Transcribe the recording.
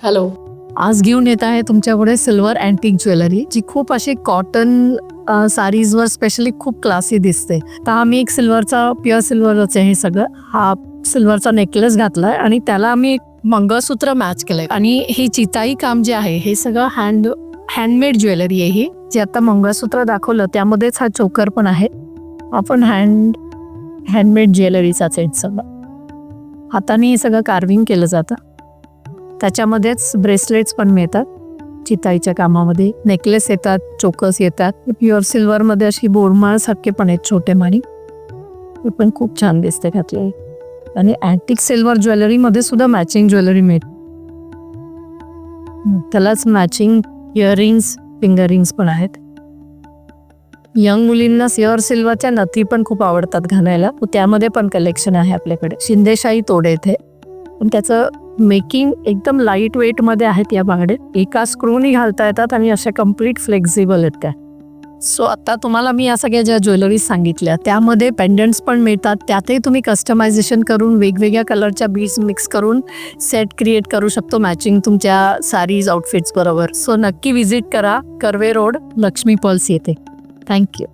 Hello. आज घेऊन येत आहे तुमच्यापुढे सिल्वर अँटिक ज्वेलरी, जी खूप अशी कॉटन साडीजवर स्पेशली खूप क्लासी दिसते. तर आम्ही एक सिल्वरचा, प्युअर सिल्वरच आहे हे सगळं. हा सिल्वरचा नेकलेस घातलाय आणि त्याला आम्ही मंगळसूत्र मॅच केलंय. आणि हे चिताई काम जे आहे हे सगळं हँडमेड ज्वेलरी आहे ही. जे आता मंगळसूत्र दाखवलं त्यामध्येच हा चोकर पण आहे. आपण हँडमेड ज्वेलरीचाच आहे सगळं. हाताने हे सगळं कार्विंग केलं जातं. त्याच्यामध्येच ब्रेसलेट्स पण मिळतात चिताईच्या कामामध्ये. नेकलेस येतात, चोकर्स येतात. प्युअर सिल्वरमध्ये अशी बोरमाळ सारखे पण आहेत छोटे माणी. हे पण खूप छान दिसते घातले. आणि अँटिक सिल्वर ज्वेलरीमध्ये सुद्धा मॅचिंग ज्वेलरी मिळते. त्यालाच मॅचिंग इयरिंग्स, फिंगर रिंग्स पण आहेत. यंग मुलींना प्युअर सिल्वरच्या नथी पण खूप आवडतात घालायला. त्यामध्ये पण कलेक्शन आहे आपल्याकडे. शिंदेशाही तोडे इथे. पण त्याचं मेकिंग एकदम लाईट वेट मध्ये आहेत या बांगड्या. एका स्क्रूनी घालता येतात आणि अशा कम्प्लीट फ्लेक्झिबल आहेत त्या. सो आता तुम्हाला मी या सगळ्या ज्या ज्वेलरीज सांगितल्या त्यामध्ये पेंडंट्स पण मिळतात. त्यातही तुम्ही कस्टमायझेशन करून वेगवेगळ्या कलरच्या बीड्स मिक्स करून सेट क्रिएट करू शकतो मॅचिंग तुमच्या साडीज आउटफिट्स बरोबर. सो नक्की विजिट करा. कर्वे रोड, लक्ष्मी पर्ल्स येथे. थँक्यू.